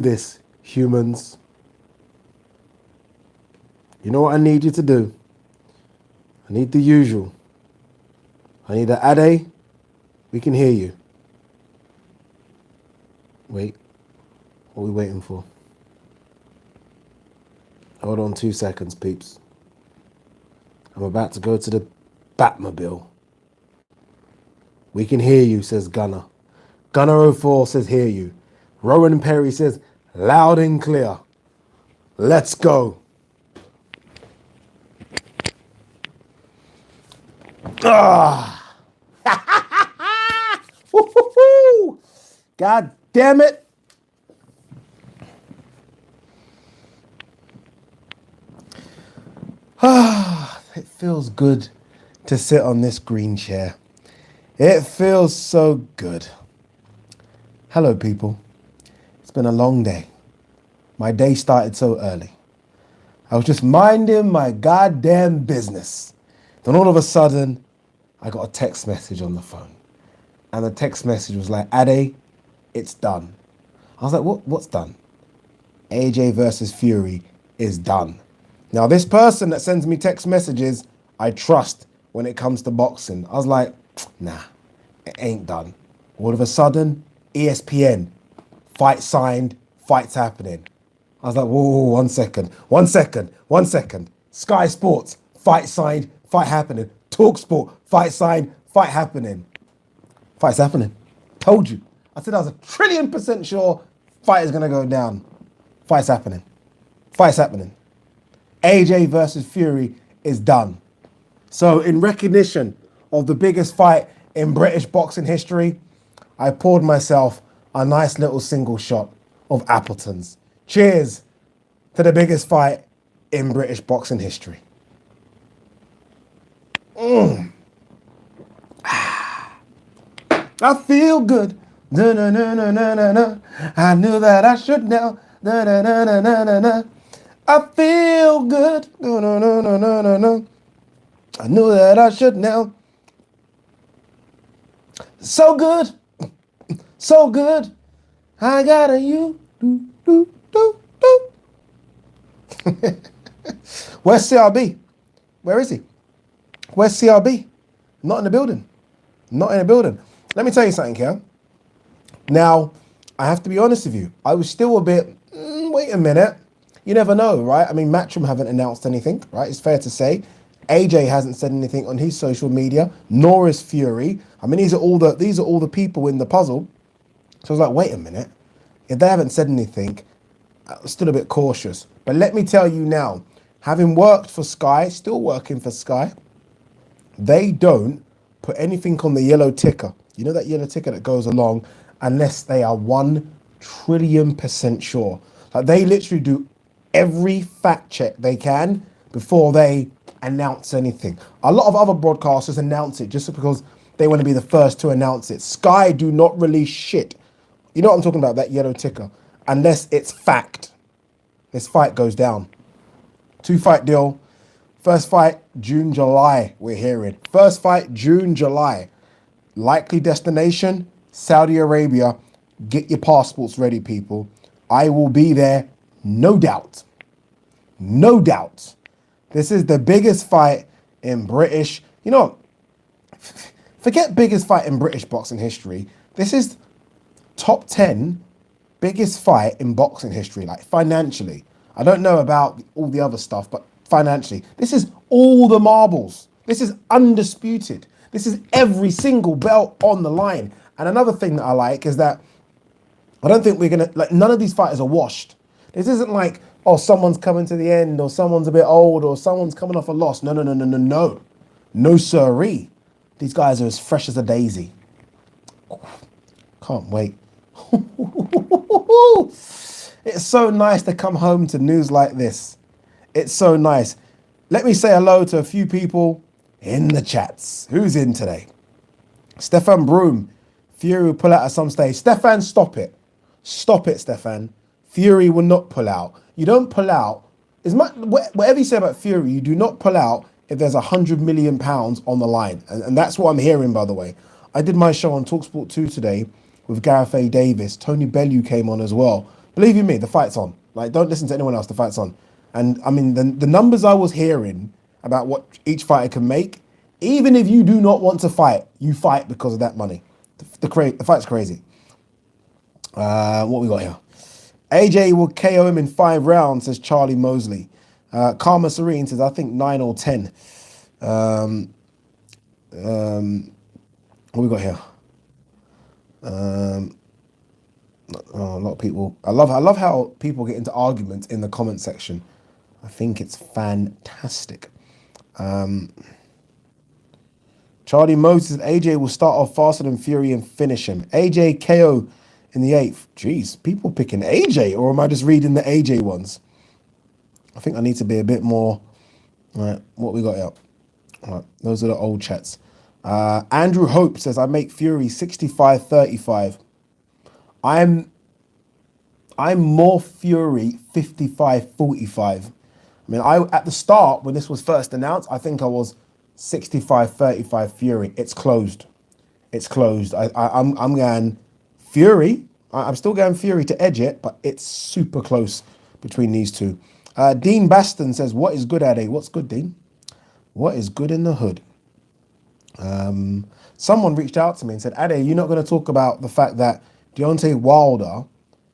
this, humans. You know what I need you to do? I need the usual. I need a Ade. We can hear you. Wait. What are we waiting for? Hold on 2 seconds, peeps. I'm about to go to the Batmobile. We can hear you, says Gunner. Gunner04 says hear you. Rowan Perry says loud and clear. Let's go. Ah! Woo-hoo-hoo! God damn it. Ah, it feels good to sit on this green chair. It feels so good. Hello, people. It's been a long day. My day started so early. I was just minding my goddamn business. Then all of a sudden, I got a text message on the phone. And the text message was like, Ade, it's done. I was like, what's done? AJ versus Fury is done. Now, this person that sends me text messages, I trust when it comes to boxing. I was like, nah, it ain't done. All of a sudden, ESPN, fight signed, fight's happening. I was like, whoa, 1 second, 1 second, 1 second. Sky Sports, fight signed, fight happening. Talk Sport, fight signed, fight happening. Fight's happening. Told you. I said I was 1,000,000,000% sure fight is going to go down. Fight's happening. Fight's happening. AJ versus Fury is done. So in recognition of the biggest fight in British boxing history, I poured myself a nice little single shot of Appleton's. Cheers to the biggest fight in British boxing history. I feel good. Na, na, na, na, na, na, na. I knew that I should now. Na, na, na, na, na, na, na. I feel good. No, no, no, no, no, no, no. I knew that I should now. So good. So good. I got a you. Do, do, do, do. Where's CRB? Where is he? Where's CRB? Not in the building. Not in the building. Let me tell you something, here. Now, I have to be honest with you. I was still a bit, wait a minute. You never know, right? I mean, Matchroom haven't announced anything, right? It's fair to say. AJ hasn't said anything on his social media, nor is Fury. I mean, these are all the people in the puzzle. So I was like, wait a minute. If they haven't said anything, I'm still a bit cautious. But let me tell you now, having worked for Sky, still working for Sky, they don't put anything on the yellow ticker. You know that yellow ticker that goes along unless they are 1,000,000,000% sure. Like they literally do every fact check they can before they announce anything. A lot of other broadcasters announce it just because they want to be the first to announce it. Sky do not release shit. You know what I'm talking about, that yellow ticker, unless it's fact. This fight goes down. 2-fight deal. First fight, June, July, we're hearing. First fight, June, July. Likely destination, Saudi Arabia. Get your passports ready, people. I will be there, no doubt. No doubt. This is the biggest fight in British, you know, forget biggest fight in British boxing history. This is top 10 biggest fight in boxing history, like financially. I don't know about all the other stuff, but financially, this is all the marbles. This is undisputed. This is every single belt on the line. And another thing that I like is that I don't think we're going to, like, none of these fighters are washed. This isn't like, oh, someone's coming to the end, or someone's a bit old, or someone's coming off a loss. No, no, no, no, no, no. No siree. These guys are as fresh as a daisy. Can't wait. It's so nice to come home to news like this. It's so nice. Let me say hello to a few people in the chats. Who's in today? Stefan Broom. Fury will pull out at some stage. Stefan, stop it. Stop it, Stefan. Fury will not pull out. You don't pull out. As much, whatever you say about Fury, you do not pull out if there's £100 million on the line. And that's what I'm hearing, by the way. I did my show on TalkSport 2 today with Gareth A. Davis. Tony Bellew came on as well. Believe you me, the fight's on. Like, don't listen to anyone else. The fight's on. And I mean, the numbers I was hearing about what each fighter can make, even if you do not want to fight, you fight because of that money. The fight's crazy. What we got here? AJ will KO him in 5 rounds, says Charlie Mosley. Karma Serene says, I think 9 or 10. What we got here? A lot of people. I love how people get into arguments in the comment section. I think it's fantastic. Charlie Moses, AJ will start off faster than Fury and finish him. AJ KO in the 8th. Jeez, people picking AJ, or am I just reading the AJ ones? I think I need to be a bit more. All right, what we got here? All right, those are the old chats. Andrew Hope says, I make Fury 65-35. I'm more Fury 55-45. I mean, at the start, when this was first announced, I think I was 65-35 Fury. It's closed. It's closed. I'm going Fury. I'm still going Fury to edge it, but it's super close between these two. Dean Baston says, what is good, Ade? What's good, Dean? What is good in the hood? Someone reached out to me and said, Ade, you're not going to talk about the fact that Deontay Wilder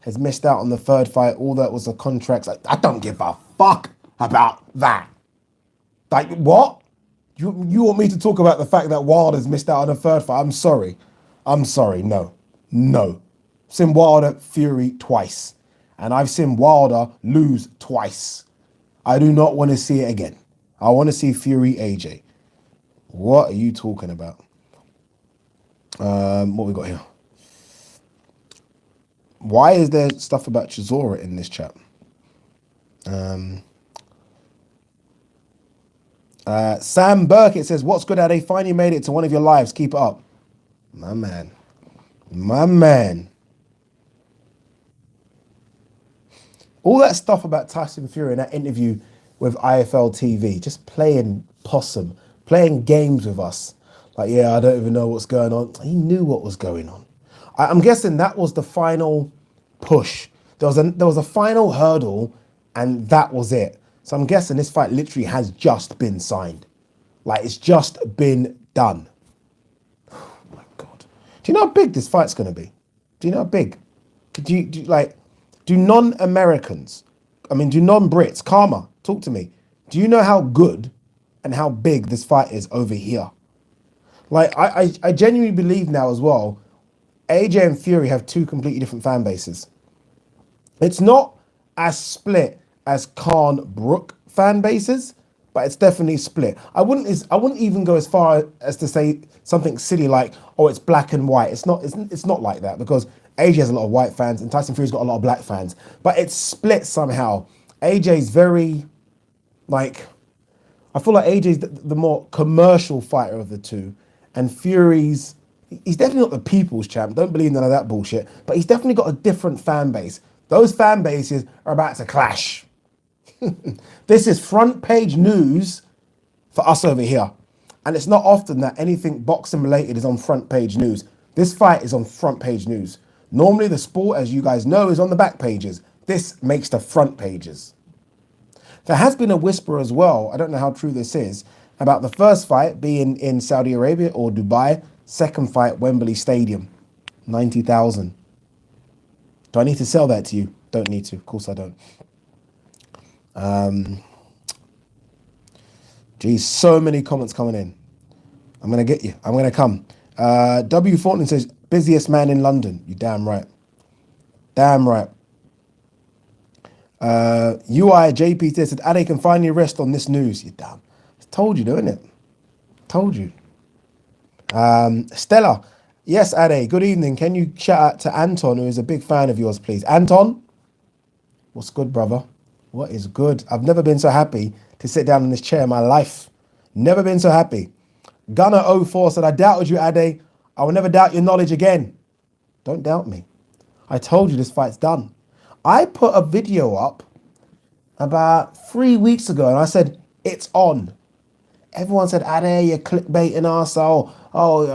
has missed out on the 3rd fight. All that was the contracts. I don't give a fuck about that. Like, what? You want me to talk about the fact that Wilder's missed out on the 3rd fight? I'm sorry. No. Seen Wilder Fury twice. And I've seen Wilder lose twice. I do not want to see it again. I want to see Fury AJ. What are you talking about? What we got here? Why is there stuff about Chisora in this chat? Sam Burkett says, what's good, Ade? Finally made it to one of your lives. Keep it up. My man. All that stuff about Tyson Fury in that interview with IFL TV, just playing possum, playing games with us. Like, yeah, I don't even know what's going on. He knew what was going on. I'm guessing that was the final push. There was a final hurdle, and that was it. So I'm guessing this fight literally has just been signed. Like, it's just been done. Oh my God. Do you know how big this fight's going to be? Do you know how big? Do non-Americans, do non-Brits, Karma, talk to me. Do you know how good and how big this fight is over here? Like, I genuinely believe now as well, AJ and Fury have 2 completely different fan bases. It's not as split as Khan Brook fan bases, but it's definitely split. I wouldn't even go as far as to say something silly like, oh, it's black and white. It's not like that, because AJ has a lot of white fans and Tyson Fury's got a lot of black fans, but it's split somehow. AJ's very, like, I feel like AJ's the more commercial fighter of the two, and Fury's, he's definitely not the people's champ. Don't believe none of that bullshit, but he's definitely got a different fan base. Those fan bases are about to clash. This is front page news for us over here. And it's not often that anything boxing related is on front page news. This fight is on front page news. Normally the sport, as you guys know, is on the back pages. This makes the front pages. There has been a whisper as well, I don't know how true this is, about the first fight being in Saudi Arabia or Dubai, second fight, Wembley Stadium, 90,000. Do I need to sell that to you? Don't need to, of course I don't. Geez, so many comments coming in. I'm going to get you. I'm going to come. W. Fortnum says, busiest man in London. You damn right. Damn right. UI JP said, Ade can finally rest on this news. You damn. Told you, don't it? Told you. Stella. Yes, Ade. Good evening. Can you shout out to Anton, who is a big fan of yours, please? Anton? What's good, brother? What is good? I've never been so happy to sit down in this chair in my life. Never been so happy. Gunner04 said, I doubted you, Ade. I will never doubt your knowledge again. Don't doubt me. I told you this fight's done. I put a video up about 3 weeks ago and I said, it's on. Everyone said, Ade, you're clickbaiting us. Oh,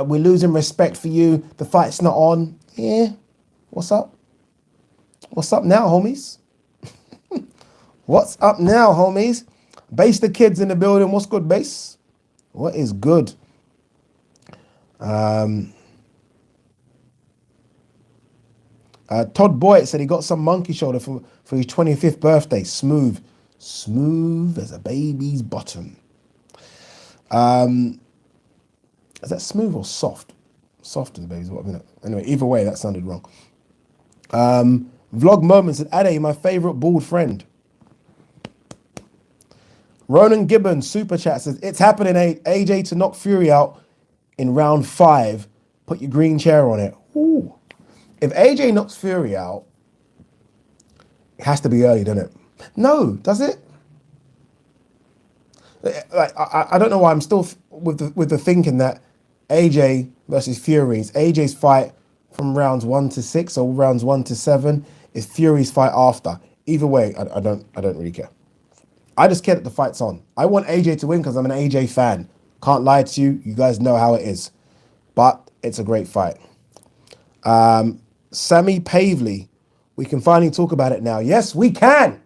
we're losing respect for you. The fight's not on. Yeah, what's up? What's up now, homies? What's up now, homies? Base the kids in the building. What's good, Base? What is good? Todd Boyd said he got some monkey shoulder for his 25th birthday. Smooth. Smooth as a baby's bottom. Is that smooth or soft? Soft as a baby's bottom. Anyway, either way, that sounded wrong. Vlog Moments said, Ade, my favourite bald friend. Ronan Gibbons, super chat, says, it's happening, AJ to knock Fury out in round 5. Put your green chair on it. Ooh. If AJ knocks Fury out, it has to be early, doesn't it? No, does it? Like, I don't know why I'm still with the thinking that AJ versus Fury's AJ's fight from rounds 1 to 6 or rounds 1 to 7 is Fury's fight after. Either way, I don't really care. I just care that the fight's on. I want AJ to win because I'm an AJ fan. Can't lie to you. You guys know how it is. But it's a great fight. Sammy Pavley. We can finally talk about it now. Yes, we can.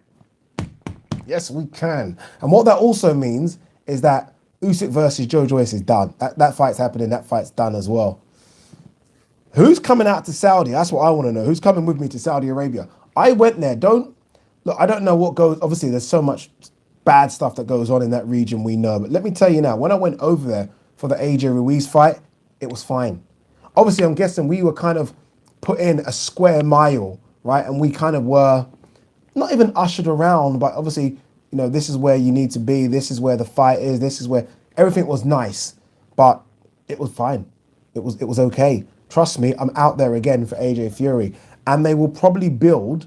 Yes, we can. And what that also means is that Usyk versus Joe Joyce is done. That fight's happening. That fight's done as well. Who's coming out to Saudi? That's what I want to know. Who's coming with me to Saudi Arabia? I went there. I don't know what goes. Obviously, there's so much bad stuff that goes on in that region, we know. But let me tell you now, when I went over there for the AJ Ruiz fight, it was fine. Obviously, I'm guessing we were kind of put in a square mile, right? And we kind of were not even ushered around, but obviously, this is where you need to be. This is where the fight is. This is where everything was nice, but it was fine. It was okay. Trust me, I'm out there again for AJ Fury, and they will probably build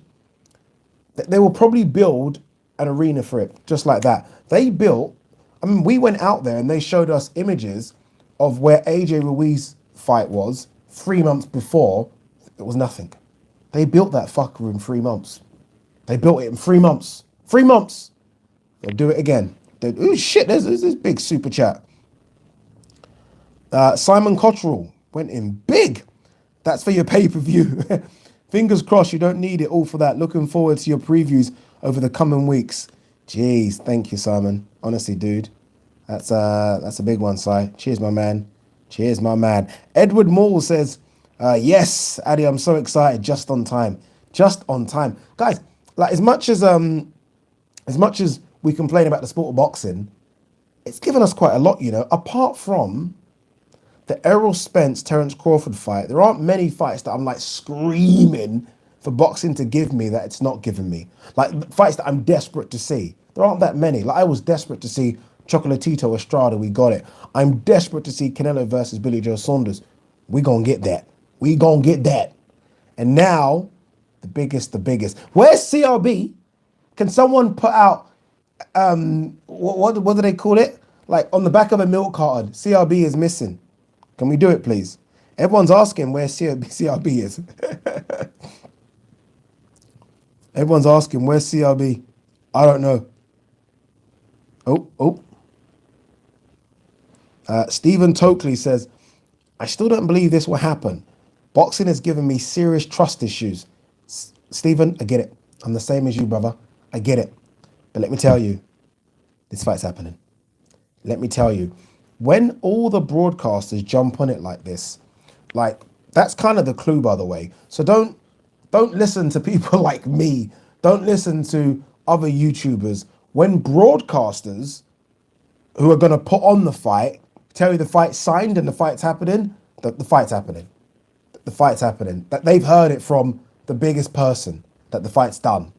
an arena for it, just like that. We went out there and they showed us images of where AJ Ruiz fight was 3 months before. It was nothing. They built that fucker in 3 months. They built it in 3 months. 3 months. They'll do it again. Oh shit, there's this big super chat. Simon Cottrell went in big. That's for your pay-per-view. Fingers crossed you don't need it all for that. Looking forward to your previews over the coming weeks. Jeez, thank you, Simon. Honestly, dude. That's a big one, Si. Cheers, my man. Cheers, my man. Edward Moore says, yes, Addy, I'm so excited. Just on time. Just on time. Guys, like as much as we complain about the sport of boxing, it's given us quite a lot, apart from the Errol Spence, Terence Crawford fight. There aren't many fights that I'm like screaming for boxing to give me that it's not giving me. Like fights that I'm desperate to see. There aren't that many. Like I was desperate to see Chocolatito Estrada. We got it. I'm desperate to see Canelo versus Billy Joe Saunders. We gonna get that. We gonna get that. And now, the biggest. Where's CRB? Can someone put out, what do they call it? Like on the back of a milk carton, CRB is missing. Can we do it, please? Everyone's asking where CRB is. Everyone's asking where's CRB. I don't know. Oh. Stephen Tokley says, I still don't believe this will happen. Boxing has given me serious trust issues. Stephen, I get it. I'm the same as you, brother. I get it. But let me tell you, this fight's happening. Let me tell you, when all the broadcasters jump on it like this, like that's kind of the clue, by the way. So don't listen to people like me. Don't listen to other YouTubers. When broadcasters who are going to put on the fight tell you the fight's signed and the fight's happening, the fight's happening. The fight's happening. That they've heard it from the biggest person that the fight's done.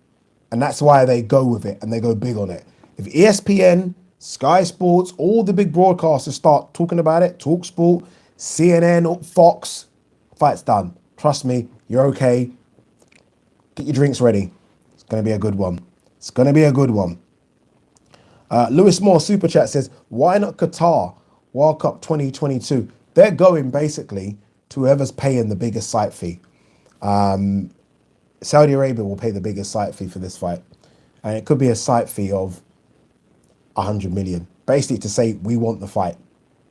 And that's why they go with it and they go big on it. If ESPN, Sky Sports, all the big broadcasters start talking about it, TalkSport, CNN, Fox, fight's done. Trust me, you're okay. Get your drinks ready. It's going to be a good one. It's going to be a good one. Lewis Moore Super Chat says, why not Qatar World Cup 2022? They're going basically to whoever's paying the biggest site fee. Saudi Arabia will pay the biggest site fee for this fight. And it could be a site fee of 100 million. Basically to say, we want the fight.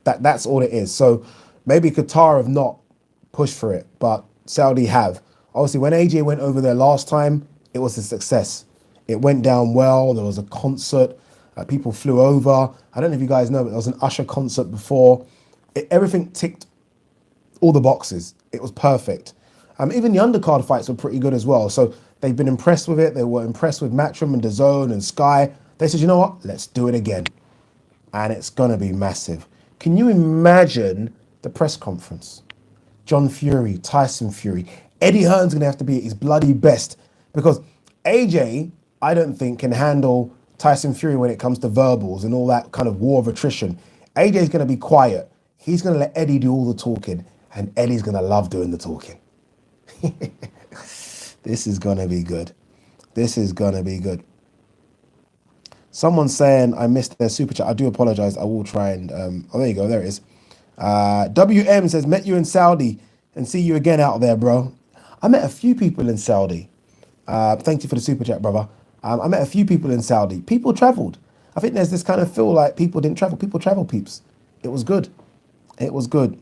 That's all it is. So maybe Qatar have not pushed for it, but Saudi have. Obviously, when AJ went over there last time, it was a success. It went down well. There was a concert. People flew over. I don't know if you guys know, but there was an Usher concert before. Everything ticked all the boxes. It was perfect. Even the undercard fights were pretty good as well. So they've been impressed with it. They were impressed with Matchroom and DAZN and Sky. They said, you know what? Let's do it again. And it's going to be massive. Can you imagine the press conference? John Fury, Tyson Fury. Eddie Hearn's going to have to be at his bloody best because AJ, I don't think, can handle Tyson Fury when it comes to verbals and all that kind of war of attrition. AJ's going to be quiet. He's going to let Eddie do all the talking, and Eddie's going to love doing the talking. This is going to be good. This is going to be good. Someone's saying I missed their super chat. I do apologize. I will try and... oh, there you go. There it is. WM says, met you in Saudi and see you again out there, bro. I met a few people in Saudi. Thank you for the super chat, brother. I met a few people in Saudi. People traveled. I think there's this kind of feel like people didn't travel. People travel, peeps. It was good. It was good.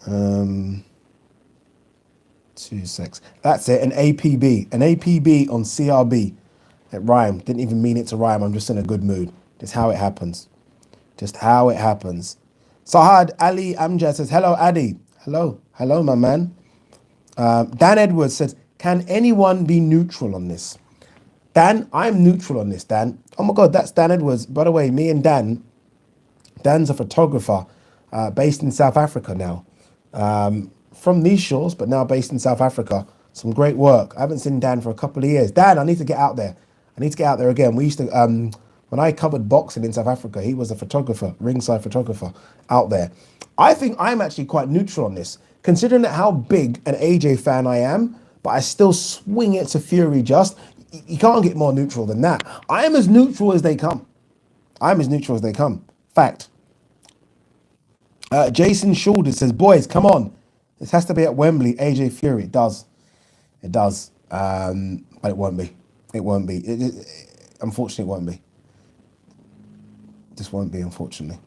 2 secs. That's it. An APB. An APB on CRB. It rhymed. Didn't even mean it to rhyme. I'm just in a good mood. Just how it happens. Just how it happens. Sahad Ali Amjad says, hello, Adi. Hello. Hello, my man. Dan Edwards says, can anyone be neutral on this? Dan, I'm neutral on this, Dan. Oh my God, that's Dan Edwards. By the way, me and Dan's a photographer based in South Africa now. From these shores, but now based in South Africa. Some great work. I haven't seen Dan for a couple of years. Dan, I need to get out there. I need to get out there again. We used to, when I covered boxing in South Africa, he was a photographer, ringside photographer out there. I think I'm actually quite neutral on this, considering that how big an AJ fan I am, but I still swing it to Fury just. You can't get more neutral than that. I am as neutral as they come. I'm as neutral as they come. Fact. Jason Shoulder says, boys, come on. This has to be at Wembley, AJ Fury. It does. It does. But it won't be. It won't be. Unfortunately, it won't be. Just won't be, unfortunately.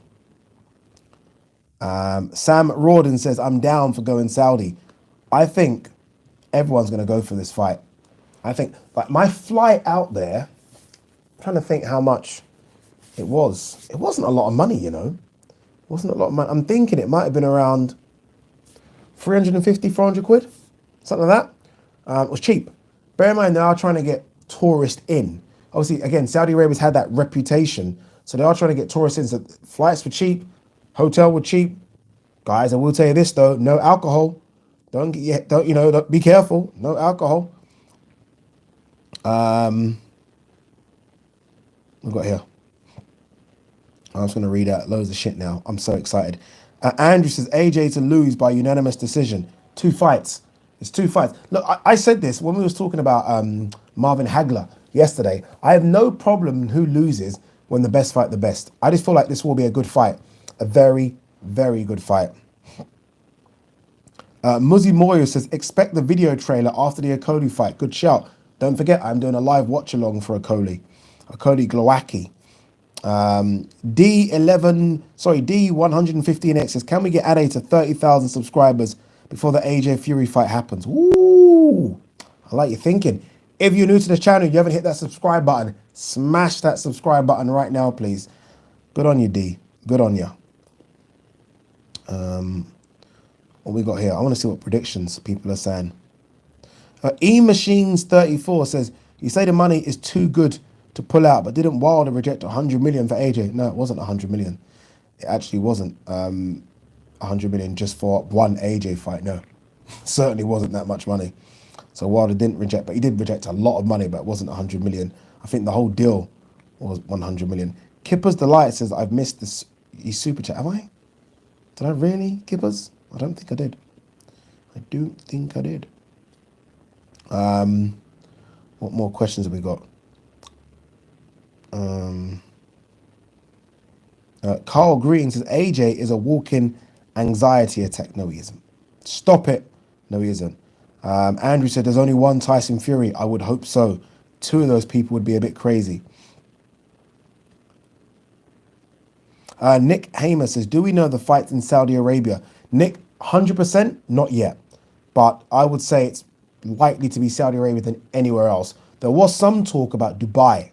Sam Rawdon says, I'm down for going Saudi. I think everyone's going to go for this fight. I think, like, my flight out there, I'm trying to think how much it was. It wasn't a lot of money, you know. It wasn't a lot of money. I'm thinking it might have been around 350, 400 quid, something like that. It was cheap. Bear in mind, they are trying to get tourists in. Obviously, again, Saudi Arabia's had that reputation, so they are trying to get tourists in. So flights were cheap, hotel were cheap. Guys, I will tell you this though: no alcohol. Don't be careful. No alcohol. We've got here. I'm just going to read out loads of shit now. I'm so excited. Andrew says, AJ to lose by unanimous decision. 2 fights. It's 2 fights. Look, I said this when we was talking about Marvin Hagler yesterday. I have no problem who loses when the best fight the best. I just feel like this will be a good fight. A very, very good fight. Muzzy Moyo says, expect the video trailer after the Okoli fight. Good shout. Don't forget, I'm doing a live watch along for Okoli Glowacki. D115X says, can we get Ade to 30,000 subscribers before the AJ Fury fight happens? Ooh, I like your thinking. If you're new to the channel, you haven't hit that subscribe button, smash that subscribe button right now, please. Good on you, D. Good on you. What we got here? I want to see what predictions people are saying. eMachines34 says, you say the money is too good to pull out, but didn't Wilder reject 100 million for AJ? No, it wasn't 100 million. It actually wasn't 100 million just for one AJ fight. No, certainly wasn't that much money. So Wilder didn't reject, but he did reject a lot of money, but it wasn't 100 million. I think the whole deal was 100 million. Kippers Delight says, I've missed this super chat. Have I? Did I really, Kippers? I don't think I did. I don't think I did. What more questions have we got? Carl Green says, AJ is a walking anxiety attack. No, he isn't. Stop it. No, he isn't. Andrew said, there's only one Tyson Fury. I would hope so. 2 of those people would be a bit crazy. Nick Hamer says, do we know the fights in Saudi Arabia? Nick, 100%? Not yet. but I would say it's likely to be Saudi Arabia than anywhere else. There was some talk about Dubai.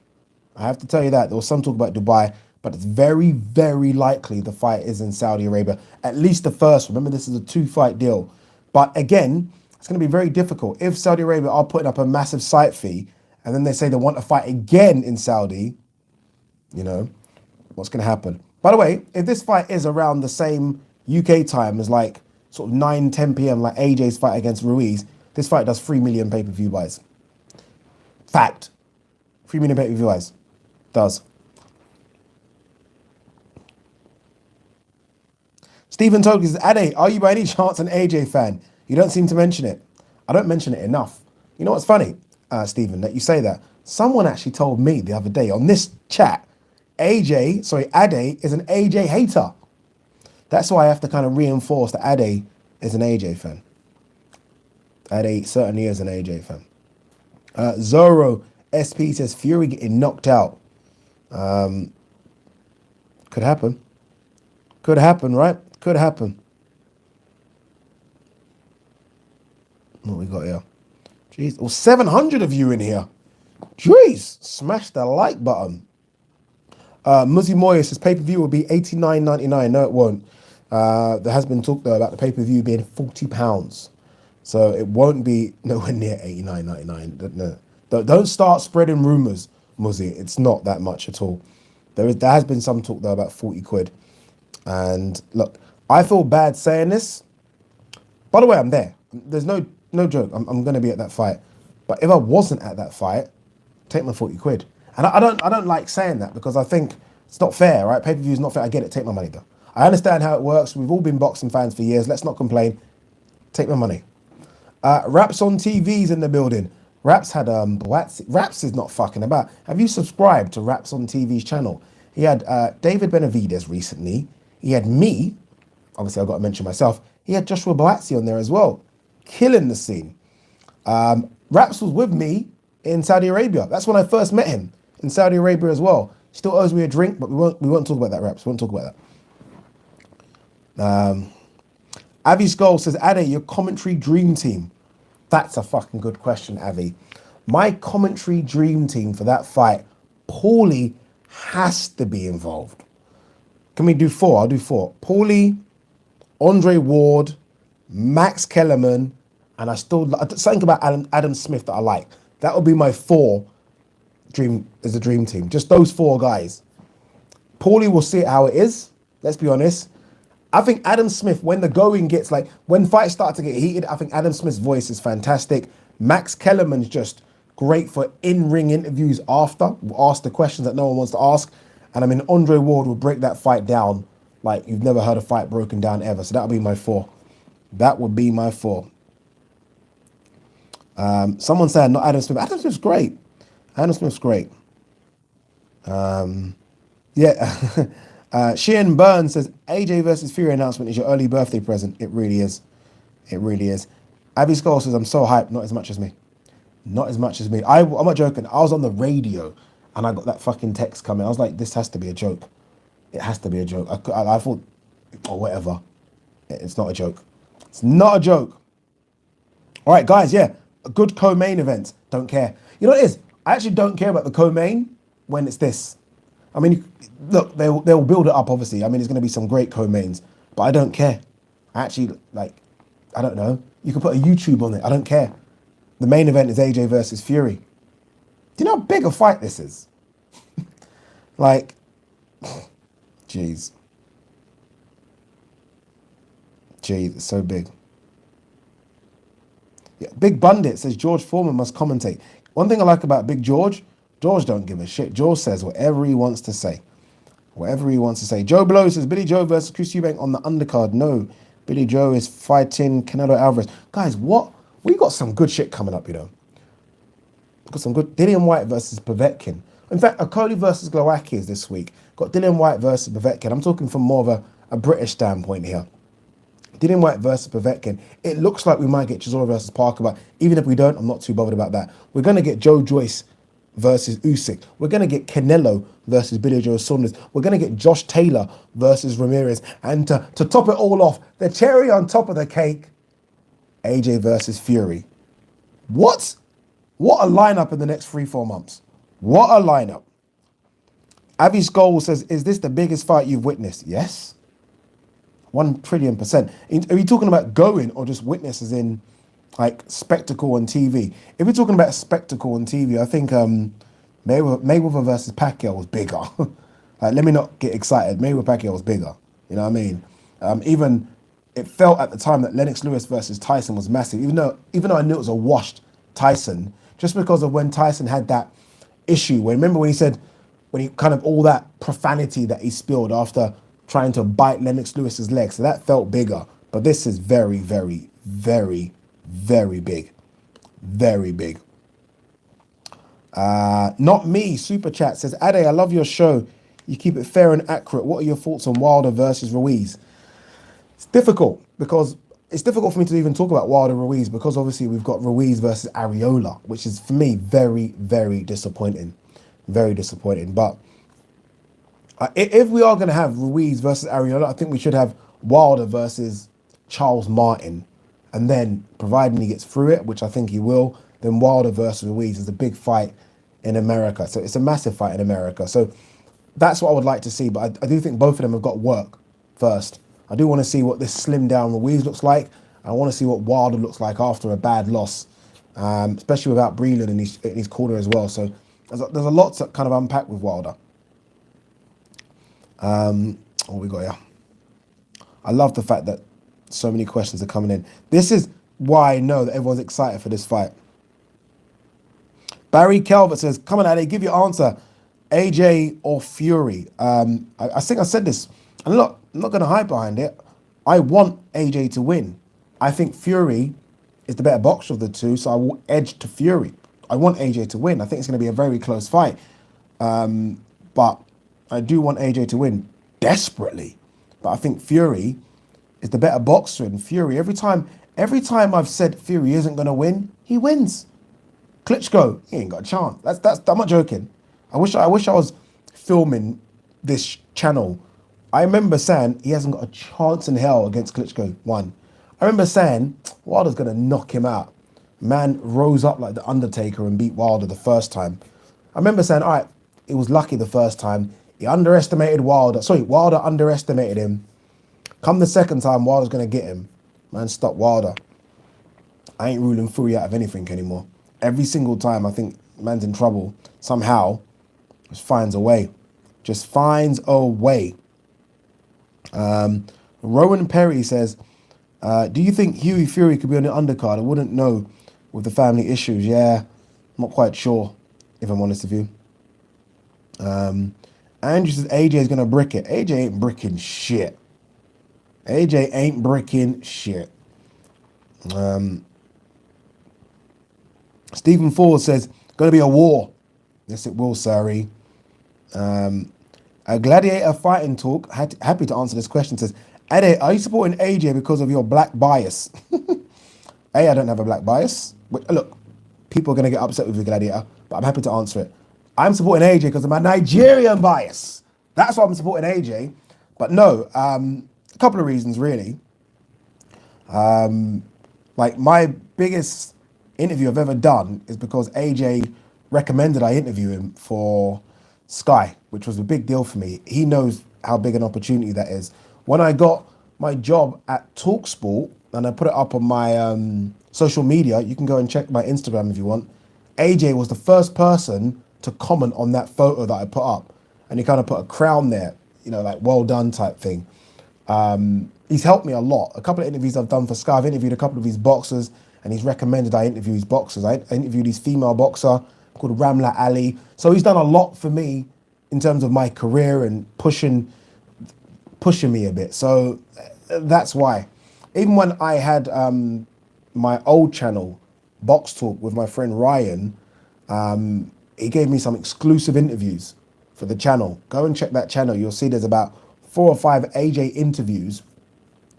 I have to tell you that. There was some talk about Dubai, but it's very, very likely the fight is in Saudi Arabia. At least the first one. Remember, this is a 2-fight deal. But again, it's going to be very difficult. If Saudi Arabia are putting up a massive site fee, and then they say they want to fight again in Saudi, you know, what's going to happen? By the way, if this fight is around the same UK time as like sort of 9, 10 p.m. like AJ's fight against Ruiz, this fight does 3 million pay-per-view buys. Fact. 3 million pay-per-view buys. Does. Stephen Togi says, Ade, are you by any chance an AJ fan? You don't seem to mention it. I don't mention it enough. You know what's funny, Stephen, that you say that? Someone actually told me the other day on this chat, Ade is an AJ hater. That's why I have to kind of reinforce that Ade is an AJ fan. Ade certainly is an AJ fan. Zoro SP says, Fury getting knocked out. Could happen. Could happen, right? Could happen. What we got here? Jeez, well, 700 of you in here. Jeez, smash the like button. Muzzy Moya says pay-per-view will be $89.99. No, it won't. There has been talk though about the pay-per-view being £40. So it won't be nowhere near $89.99. No. Don't start spreading rumours, Muzzy. It's not that much at all. There has been some talk though about 40 quid. And look, I feel bad saying this. By the way, I'm there. There's no joke. I'm going to be at that fight. But if I wasn't at that fight, take my 40 quid. And I don't like saying that because I think it's not fair, right? Pay-per-view is not fair. I get it. Take my money though. I understand how it works. We've all been boxing fans for years. Let's not complain. Take my money. Raps on TV's in the building. Raps had Raps is not fucking about. Have you subscribed to Raps on TV's channel? He had David Benavidez recently. He had me. Obviously, I've got to mention myself. He had Joshua Boazzi on there as well. Killing the scene. Raps was with me in Saudi Arabia. That's when I first met him in Saudi Arabia as well. Still owes me a drink, but we won't talk about that, Raps. We won't talk about that. Avi Skull says, Ade, your commentary dream team. That's a fucking good question, Avi. My commentary dream team for that fight, Paulie has to be involved. Can we do 4? I'll do 4. Paulie, Andre Ward, Max Kellerman, and I still something about Adam Smith that I like. That would be my 4 dream as a dream team. Just those 4 guys. Paulie will see it how it is. Let's be honest. I think Adam Smith, when the going gets like, when fights start to get heated, I think Adam Smith's voice is fantastic. Max Kellerman's just great for in-ring interviews after. We'll ask the questions that no one wants to ask. And I mean, Andre Ward will break that fight down like you've never heard a fight broken down ever. So that would be my 4. That would be my 4. Someone said not Adam Smith. Adam Smith's great. Adam Smith's great. Yeah. Sheehan Burns says, AJ versus Fury announcement is your early birthday present. It really is. It really is. Abby Skull says, I'm so hyped. Not as much as me. Not as much as me. I'm not joking. I was on the radio and I got that fucking text coming. I was like, this has to be a joke. It has to be a joke. I thought, or whatever. It's not a joke. It's not a joke. All right, guys, yeah. A good co-main event. Don't care. You know what it is? I actually don't care about the co-main when it's this. I mean, look, they'll build it up, obviously. I mean, there's going to be some great co-mains, but I don't care. Actually, like, I don't know. You can put a YouTube on it. I don't care. The main event is AJ versus Fury. Do you know how big a fight this is? Like, jeez. Jeez, it's so big. Yeah, Big Bundit says George Foreman must commentate. One thing I like about Big George don't give a shit. George says whatever he wants to say. Whatever he wants to say. Joe Blow says Billy Joe versus Chris Eubank on the undercard. No, Billy Joe is fighting Canelo Alvarez. Guys, what? We got some good shit coming up, you know. Got some good. Dillian White versus Povetkin. In fact, Okoli versus Glowacki is this week. Got Dillian White versus Povetkin. I'm talking from more of a British standpoint here. Dillian White versus Povetkin. It looks like we might get Chisora versus Parker, but even if we don't, I'm not too bothered about that. We're going to get Joe Joyce versus Usyk. We're going to get Canelo versus Billy Joe Saunders. We're going to get Josh Taylor versus Ramirez. And to top it all off, the cherry on top of the cake, AJ versus Fury. What? What a lineup in the next 3-4 months. What a lineup. Avi Skoll says, is this the biggest fight you've witnessed? Yes. 1 trillion %. Are you talking about going or just witness as in like spectacle on TV? If we're talking about spectacle on TV, I think Mayweather versus Pacquiao was bigger. Like, let me not get excited. Mayweather Pacquiao was bigger. You know what I mean? Even it felt at the time that Lennox Lewis versus Tyson was massive. Even though I knew it was a washed Tyson, just because of when Tyson had that issue. Remember when he said, when he kind of all that profanity that he spilled after trying to bite Lennox Lewis's leg. So that felt bigger. But this is very, very, very, very big. Very big. Not me, Super Chat says, Ade, I love your show. You keep it fair and accurate. What are your thoughts on Wilder versus Ruiz? It's difficult because it's difficult for me to even talk about Wilder Ruiz because obviously we've got Ruiz versus Areola, which is for me very, very disappointing. Very disappointing. But if we are going to have Ruiz versus Areola, I think we should have Wilder versus Charles Martin. And then, providing he gets through it, which I think he will, then Wilder versus Ruiz is a big fight in America. So it's a massive fight in America. So that's what I would like to see. But I do think both of them have got work first. I do want to see what this slimmed down Ruiz looks like. I want to see what Wilder looks like after a bad loss, especially without Breland in his corner as well. So there's a lot to kind of unpack with Wilder. What we got here? I love the fact that so many questions are coming in. This is why I know that everyone's excited for this fight. Barry Calvert says, come on, Ade, give your answer. AJ or Fury? I think I said this. And look, I'm not going to hide behind it. I want AJ to win. I think Fury is the better boxer of the two, so I will edge to Fury. I want AJ to win. I think it's going to be a very close fight. But I do want AJ to win desperately. But I think Fury is the better boxer. And Fury, every time I've said Fury isn't going to win, he wins. Klitschko, he ain't got a chance. I'm not joking. I wish I was filming this channel. I remember saying he hasn't got a chance in hell against Klitschko. One. I remember saying Wilder's going to knock him out. Man rose up like the Undertaker and beat Wilder the first time. I remember saying, all right, he was lucky the first time. He underestimated Wilder. Sorry, Wilder underestimated him. Come the second time, Wilder's going to get him. Man, stop Wilder. I ain't ruling Fury out of anything anymore. Every single time I think man's in trouble, somehow, just finds a way. Just finds a way. Rowan Perry says, do you think Hughie Fury could be on the undercard? I wouldn't know with the family issues. Yeah, I'm not quite sure, if I'm honest with you. Andrew says AJ is going to brick it. AJ ain't bricking shit. AJ ain't bricking shit. Stephen Ford says, going to be a war. Yes, it will, sorry. A Gladiator Fighting Talk, happy to answer this question, says, Ade, are you supporting AJ because of your black bias? I don't have a black bias. But look, people are going to get upset with you, Gladiator, but I'm happy to answer it. I'm supporting AJ because of my Nigerian bias. That's why I'm supporting AJ. But no, a couple of reasons, really. Like, my biggest interview I've ever done is because AJ recommended I interview him for Sky, which was a big deal for me. He knows how big an opportunity that is. When I got my job at TalkSport, and I put it up on my social media, you can go and check my Instagram if you want, AJ was the first person to comment on that photo that I put up. And he kind of put a crown there, you know, like well done type thing. He's helped me a lot. A couple of interviews I've done for Sky, I've interviewed a couple of his boxers, and he's recommended I interview his boxers. I interviewed his female boxer called Ramla Ali. So he's done a lot for me in terms of my career and pushing me a bit. So that's why. Even when I had my old channel, Box Talk, with my friend Ryan, he gave me some exclusive interviews for the channel. Go and check that channel. You'll see there's about 4 or 5 AJ interviews.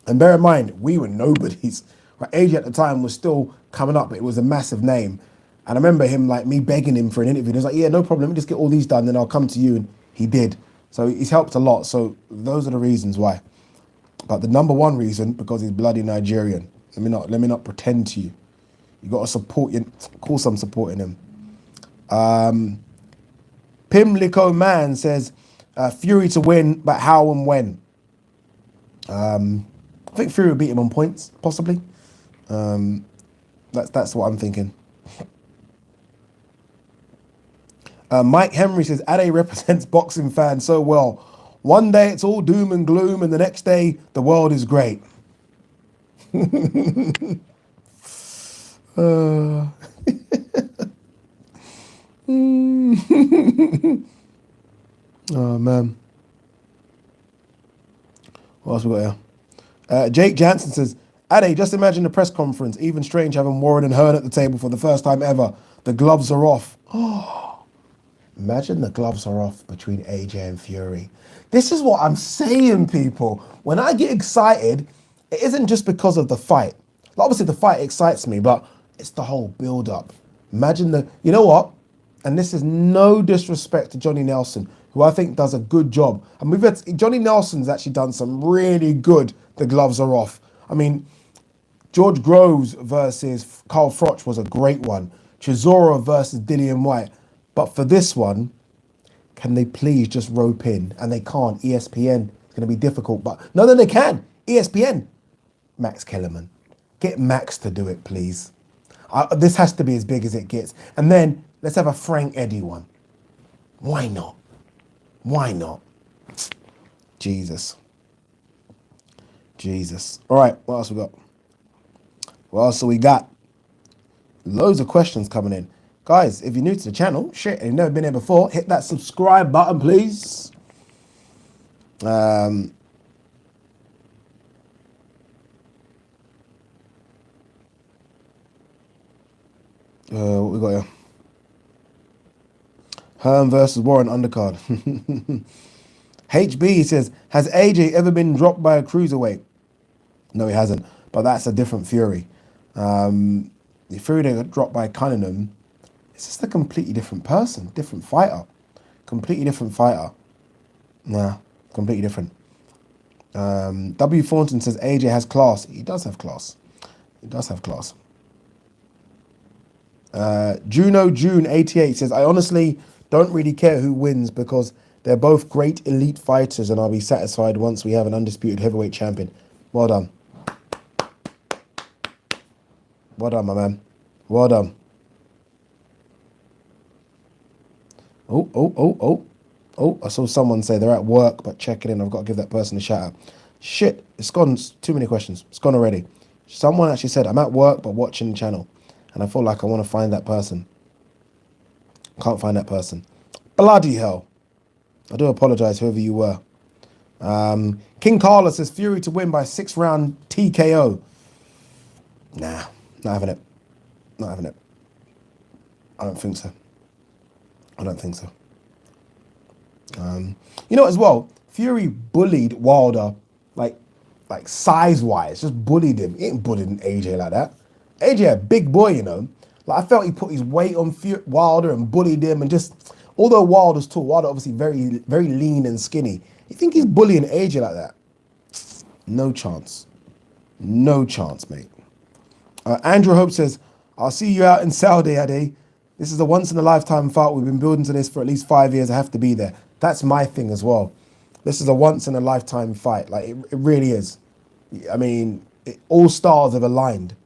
And bear in mind, we were nobodies. Right? AJ at the time was still coming up, but it was a massive name. And I remember him, like, me begging him for an interview. He was like, yeah, no problem. Let me just get all these done, then I'll come to you. And he did. So he's helped a lot. So those are the reasons why. But the number one reason, because he's bloody Nigerian. Let me not pretend to you. You got to support you. Of course, I'm supporting him. Pimlico Man says Fury to win, but how and when? I think Fury will beat him on points, possibly. That's what I'm thinking. Mike Henry says Ade represents boxing fans so well. One day it's all doom and gloom, and the next day the world is great. Oh man. What else we got here? Jake Jansen says, Ade, just imagine the press conference. Even strange having Warren and Hearn at the table for the first time ever. The gloves are off. Oh, imagine the gloves are off between AJ and Fury. This is what I'm saying, people. When I get excited, it isn't just because of the fight. Obviously, the fight excites me, but it's the whole build-up. Imagine you know what? And this is no disrespect to Johnny Nelson, who I think does a good job. And Johnny Nelson's actually done some really good The Gloves Are Off. I mean, George Groves versus Carl Froch was a great one. Chisora versus Dillian White. But for this one, can they please just rope in? And they can't. ESPN. It's going to be difficult. But no, they can. ESPN. Max Kellerman. Get Max to do it, please. This has to be as big as it gets. And then let's have a Frank Eddie one. Why not? Why not? Jesus. All right, what else we got? What else we got? Loads of questions coming in. Guys, if you're new to the channel, shit, and you've never been here before, hit that subscribe button, please. What we got here? Hearn versus Warren undercard. HB says, has AJ ever been dropped by a cruiserweight? No, he hasn't. But that's a different Fury. The Fury that got dropped by Cunningham, it's just a completely different person, different fighter. Completely different fighter. Nah, completely different. W. Thornton says AJ has class. He does have class. He does have class. Juno June 88 says, I honestly don't really care who wins because they're both great elite fighters and I'll be satisfied once we have an undisputed heavyweight champion. Well done. Well done, my man. Well done. Oh, I saw someone say they're at work but checking in. I've got to give that person a shout out. Shit, it's gone. Too many questions. It's gone already. Someone actually said, I'm at work but watching the channel. And I feel like I want to find that person. Can't find that person. Bloody hell. I do apologize, whoever you were. King Carlos says Fury to win by 6-round TKO. Nah, not having it. Not having it. I don't think so. I don't think so. You know, as well, Fury bullied Wilder, like size-wise, just bullied him. He ain't bullying AJ like that. AJ a big boy, you know. Like, I felt he put his weight on Wilder and bullied him, and just, although Wilder's tall, Wilder obviously very, very lean and skinny. You think he's bullying AJ like that? No chance. No chance, mate. Andrew Hope says, I'll see you out in Saudi, Ade. This is a once-in-a-lifetime fight. We've been building to this for at least 5 years. I have to be there. That's my thing as well. This is a once-in-a-lifetime fight. Like, it really is. I mean, all stars have aligned.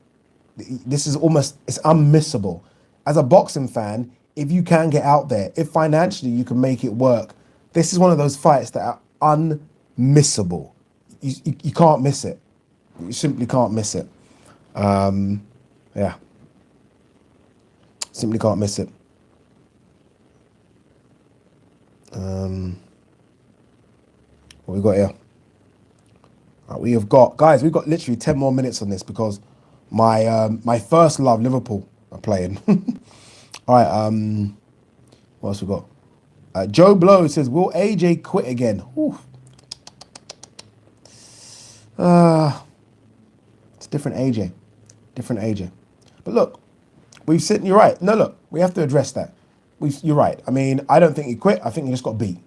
This is almost, it's unmissable. As a boxing fan, if you can get out there, if financially you can make it work, this is one of those fights that are unmissable. You can't miss it. You simply can't miss it. Yeah. Simply can't miss it. What we got here? We have got, guys, we've got literally 10 more minutes on this because my first love, Liverpool, are playing. All right, what else we got? Joe Blow says, will AJ quit again? It's different AJ. Different AJ. But look, we've seen, you're right. No, look, we have to address that. You're right. I mean, I don't think he quit. I think he just got beat.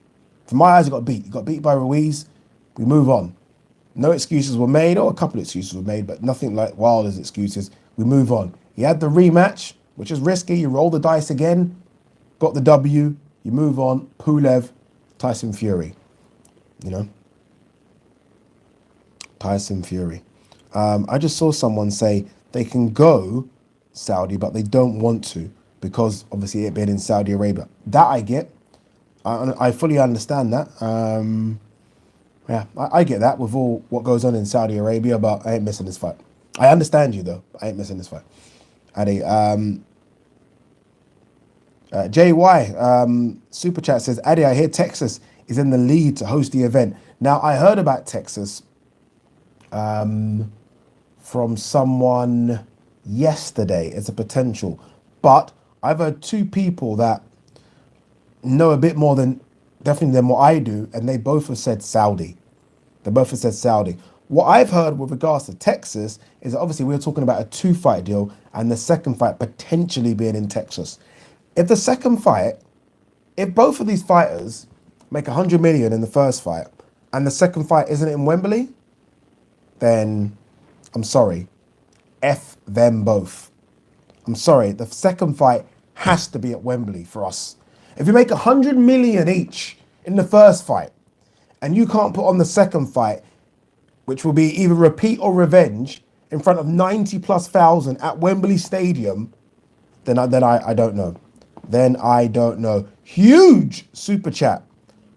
From my eyes, he got beat. He got beat by Ruiz. We move on. No excuses were made, or a couple of excuses were made, but nothing like Wilder's excuses. We move on. He had the rematch, which is risky. You roll the dice again, got the W. You move on. Pulev, Tyson Fury. You know, Tyson Fury. I just saw someone say they can go Saudi, but they don't want to because obviously it being in Saudi Arabia. That I get. I fully understand that. Yeah, I get that with all what goes on in Saudi Arabia, but I ain't missing this fight. I understand you though. I ain't missing this fight. Addy, JY super chat says, Addy, I hear Texas is in the lead to host the event. Now I heard about Texas from someone yesterday as a potential, but I've heard two people that know a bit more than definitely than what I do, and they both have said Saudi. They both have said Saudi. What I've heard with regards to Texas is that obviously we're talking about a 2-fight deal and the second fight potentially being in Texas. If the second fight, if both of these fighters make 100 million in the first fight and the second fight isn't in Wembley, then I'm sorry, F them both. I'm sorry, the second fight has to be at Wembley for us. If you make 100 million each in the first fight and you can't put on the second fight, which will be either repeat or revenge in front of 90,000+ at Wembley Stadium, then I don't know. Then I don't know. Huge super chat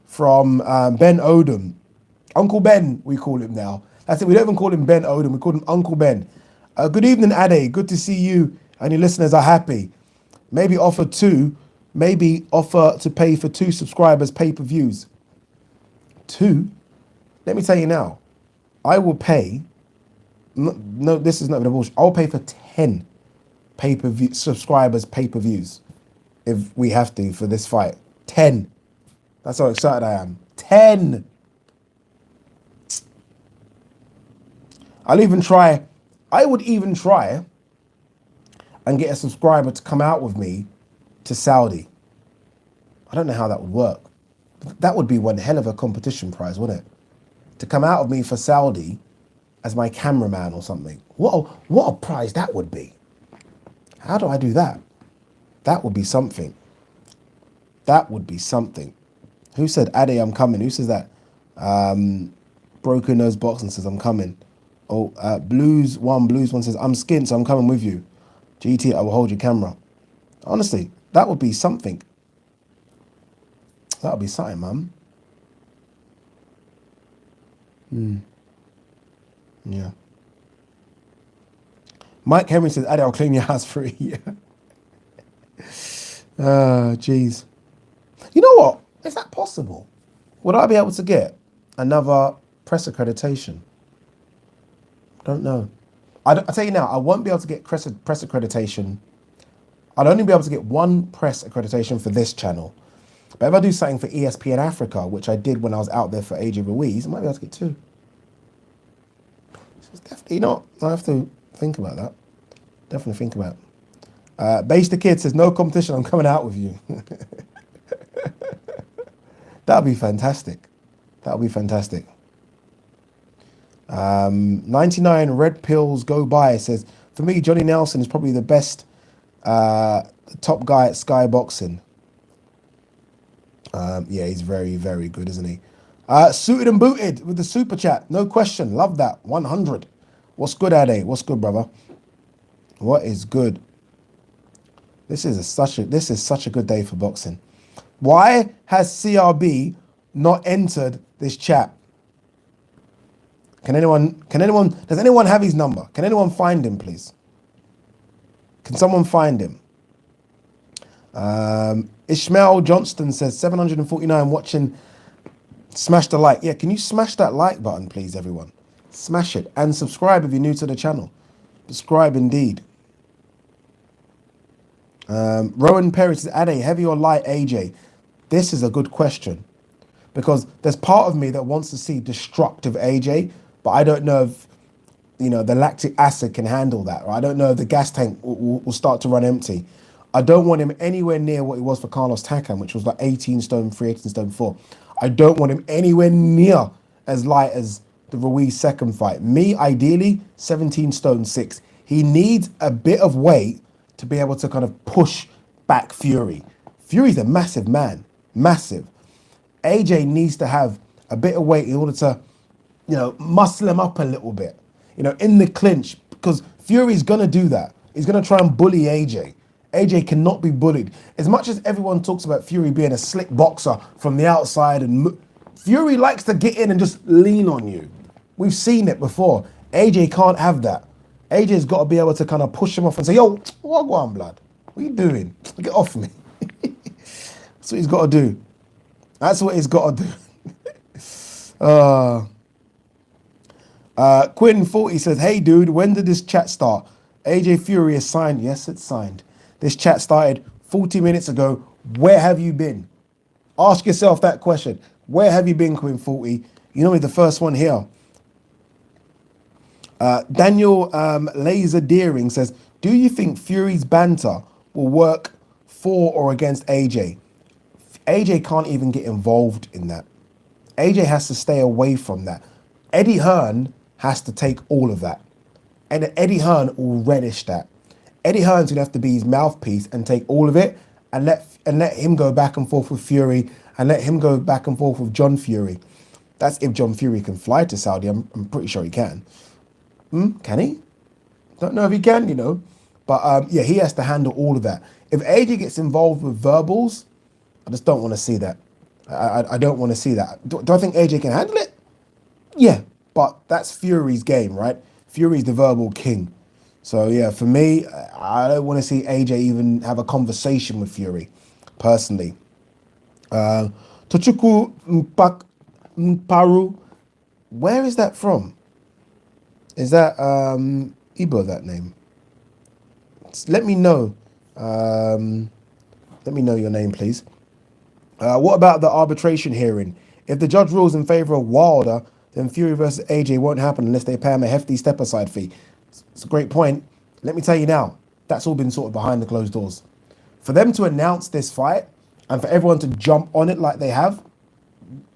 from Ben Odom. Uncle Ben, we call him now. That's it. We don't even call him Ben Odom. We call him Uncle Ben. Good evening, Ade. Good to see you and your listeners are happy. Maybe offer to pay for 2 subscribers pay-per-views. 2? Let me tell you now. I will pay. No, this is not the bullshit. I'll pay for 10 pay-per-view subscribers pay-per-views if we have to for this fight. 10. That's how excited I am. 10. I would even try and get a subscriber to come out with me to Saudi. I don't know how that would work. That would be one hell of a competition prize, wouldn't it? To come out of me for Saudi as my cameraman or something. What a prize that would be. How do I do that? That would be something. That would be something. Who said, Ade, I'm coming? Who says that? Broken Nose Boxing says, I'm coming. Oh, Blues One says, I'm skint, so I'm coming with you. GT, I will hold your camera. Honestly, that would be something. That would be something, man. Yeah. Mike Henry says, Ade, I'll clean your house for a year. Jeez. You know what? Is that possible? Would I be able to get another press accreditation? Don't know. I'll tell you now, I won't be able to get press accreditation. I'd only be able to get 1 press accreditation for this channel. But if I do something for ESPN Africa, which I did when I was out there for AJ Ruiz, I might be able to get 2. So it's definitely not. I have to think about that. Definitely think about it. Base the Kid says, no competition, I'm coming out with you. That'd be fantastic. That would be fantastic. 99 Red Pills Go By says, for me, Johnny Nelson is probably the best, the top guy at Sky Boxing. Yeah, he's very, very good, isn't he? Suited and Booted with the super chat. No question. Love that. 100. What's good, Ade? What's good, brother? What is good? This is such a good day for boxing. Why has CRB not entered this chat? Does anyone have his number? Can anyone find him, please? Can someone find him? Ishmael Johnston says 749 watching. Smash the like. Yeah, can you smash that like button, please, everyone? Smash it and subscribe if you're new to the channel. Subscribe indeed. Rowan Perry says, Ade, heavy or light AJ? This is a good question because there's part of me that wants to see destructive AJ, but I don't know if the lactic acid can handle that. Or I don't know if the gas tank will start to run empty. I don't want him anywhere near what he was for Carlos Takam, which was like 18 stone 3, 18 stone 4. I don't want him anywhere near as light as the Ruiz second fight. Me, ideally, 17 stone 6. He needs a bit of weight to be able to kind of push back Fury. Fury's a massive man, massive. AJ needs to have a bit of weight in order to, muscle him up a little bit, in the clinch, because Fury's going to do that. He's going to try and bully AJ. AJ cannot be bullied. As much as everyone talks about Fury being a slick boxer from the outside, and Fury likes to get in and just lean on you. We've seen it before. AJ can't have that. AJ's got to be able to kind of push him off and say, yo, what on, blood? What are you doing? Get off me. That's what he's got to do. That's what he's got to do. Quinn 40 says, hey, dude, when did this chat start? AJ Fury is signed. Yes, it's signed. This chat started 40 minutes ago. Where have you been? Ask yourself that question. Where have you been, Quinn 40? You know me, the first one here. Daniel Laser Deering says, do you think Fury's banter will work for or against AJ? AJ can't even get involved in that. AJ has to stay away from that. Eddie Hearn has to take all of that. And Eddie Hearn will relish that. Eddie Hearn's gonna have to be his mouthpiece and take all of it and let him go back and forth with Fury and let him go back and forth with John Fury. That's if John Fury can fly to Saudi. I'm pretty sure he can. Can he? Don't know if he can, But yeah, he has to handle all of that. If AJ gets involved with verbals, I just don't want to see that. I don't want to see that. Do I think AJ can handle it? Yeah, but that's Fury's game, right? Fury's the verbal king. So yeah, for me, I don't want to see AJ even have a conversation with Fury, personally. Tochukwu Mparu, where is that from? Is that Igbo, that name? Let me know. Let me know your name, please. What about the arbitration hearing? If the judge rules in favor of Wilder, then Fury versus AJ won't happen unless they pay him a hefty step-aside fee. It's a great point. Let me tell you now, that's all been sorted behind the closed doors. For them to announce this fight and for everyone to jump on it like they have,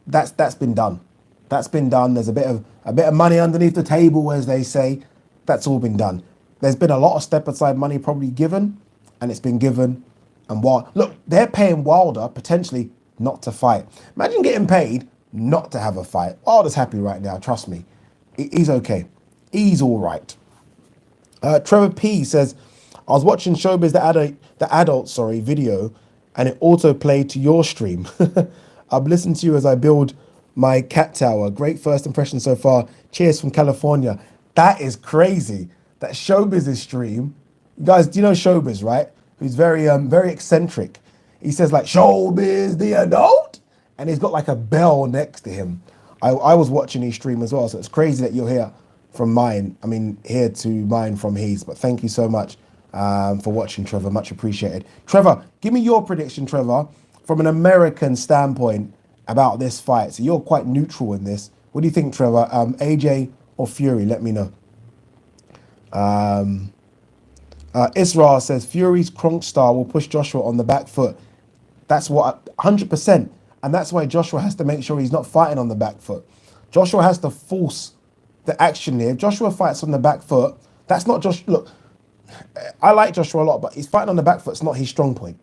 that's been done. That's been done. There's a bit of money underneath the table, as they say. That's all been done. There's been a lot of step-aside money probably given, and it's been given. And look, they're paying Wilder potentially not to fight. Imagine getting paid not to have a fight. Wilder's happy right now, trust me. He's okay. He's all right. Trevor P says, I was watching Showbiz the adult video, and it auto played to your stream. I've listened to you as I build my cat tower. Great first impression so far. Cheers from California. That is crazy. That Showbiz's stream. You guys, do you know Showbiz, right? Who's very eccentric. He says like, Showbiz the adult, and he's got like a bell next to him. I was watching his stream as well, so it's crazy that you're here from mine. I mean, here to mine from his. But thank you so much for watching, Trevor. Much appreciated. Trevor, give me your prediction, Trevor, from an American standpoint about this fight. So you're quite neutral in this. What do you think, Trevor? AJ or Fury? Let me know. Israel says Fury's Kronk star will push Joshua on the back foot. That's what 100%, and that's why Joshua has to make sure he's not fighting on the back foot. Joshua has to force the action here. If Joshua fights on the back foot, that's not Joshua. Look, I like Joshua a lot, but he's fighting on the back foot. It's not his strong point.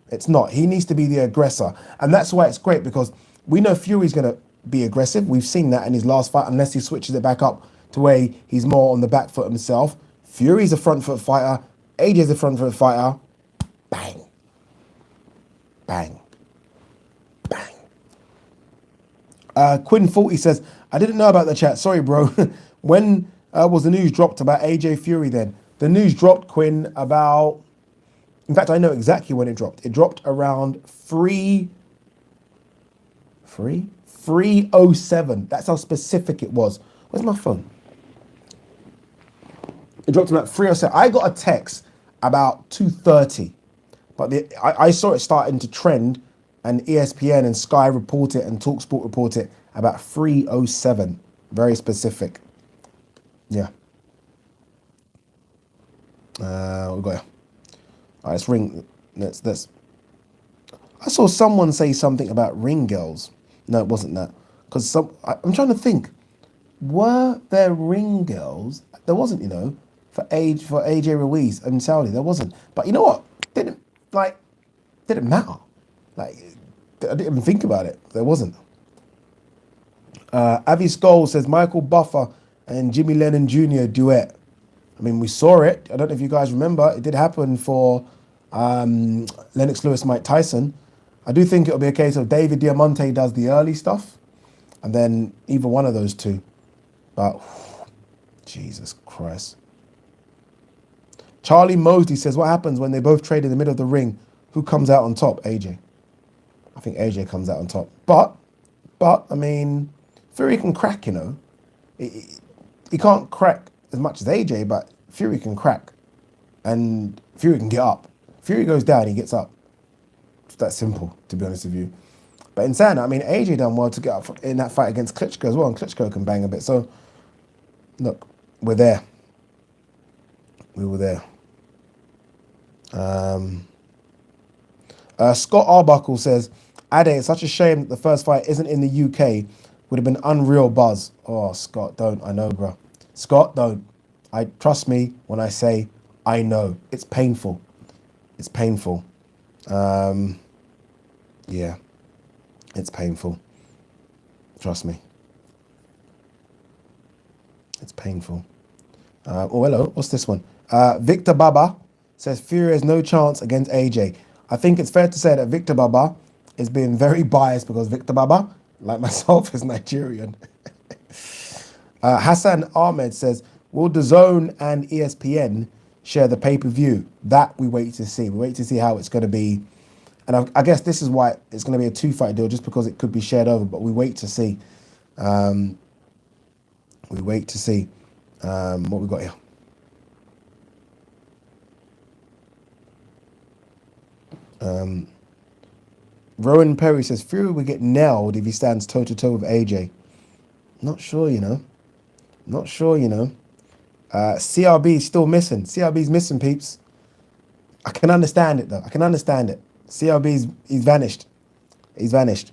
It's not. He needs to be the aggressor, and that's why it's great because we know Fury's going to be aggressive. We've seen that in his last fight, unless he switches it back up to where he's more on the back foot himself. Fury's a front foot fighter. AJ's a front foot fighter. Bang. Bang. Bang. Quinn 40 says, I didn't know about the chat. Sorry, bro. When was the news dropped about AJ Fury then? The news dropped, Quinn, about... In fact, I know exactly when it dropped. It dropped around 3:07. That's how specific it was. Where's my phone? It dropped about 3:07. I got a text about 2:30, but I saw it starting to trend, and ESPN and Sky report it and TalkSport report it about 3:07. Very specific. Yeah. We got here. All right, let's ring. Let's. I saw someone say something about ring girls. No, it wasn't that. Because I'm trying to think. Were there ring girls? There wasn't, for AJ Ruiz and Saudi. There wasn't. But you know what? Didn't matter. Like, I didn't even think about it. There wasn't. Avi Stoll says Michael Buffer and Jimmy Lennon Jr. duet. I mean, we saw it. I don't know if you guys remember. It did happen for Lennox Lewis, Mike Tyson. I do think it'll be a case of David Diamante does the early stuff, and then either one of those two. But Jesus Christ. Charlie Mosley says, what happens when they both trade in the middle of the ring? Who comes out on top? AJ. I think AJ comes out on top. But I mean, Fury can crack, He can't crack as much as AJ, but Fury can crack. And Fury can get up. Fury goes down, he gets up. It's that simple, to be honest with you. But in saying that, I mean, AJ done well to get up in that fight against Klitschko as well, and Klitschko can bang a bit. So, look, we're there. We were there. Scott Arbuckle says, Ade, it's such a shame that the first fight isn't in the UK. Would have been unreal buzz. Oh, Scott, don't. I know, bro. Scott, don't. Trust me when I say I know. It's painful. It's painful. Yeah. It's painful. Trust me. It's painful. Oh, hello. What's this one? Victor Baba says Fury has no chance against AJ. I think it's fair to say that Victor Baba is being very biased because Victor Baba, like myself, is Nigerian. Hassan Ahmed says, will DAZN and ESPN share the pay-per-view? That we wait to see. We wait to see how it's going to be. And I guess this is why it's going to be a two-fight deal, just because it could be shared over. But we wait to see. We wait to see what we got here. Rowan Perry says Fury will get nailed if he stands toe-to-toe with AJ. Not sure, Not sure, CRB is still missing. CRB's missing, peeps. I can understand it, though. I can understand it. CRB's, he's vanished. He's vanished.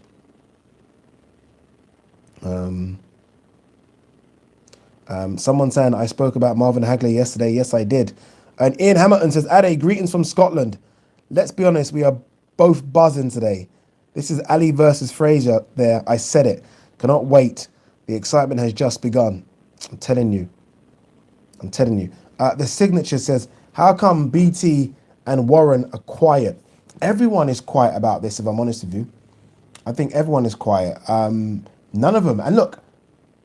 Someone saying I spoke about Marvin Hagler yesterday. Yes, I did. And Ian Hamilton says, Ade, greetings from Scotland. Let's be honest, we are both buzzing today. This is Ali versus Frazier there. I said it. Cannot wait. The excitement has just begun. I'm telling you. The signature says, how come BT and Warren are quiet? Everyone is quiet about this, if I'm honest with you. I think everyone is quiet. None of them. And look,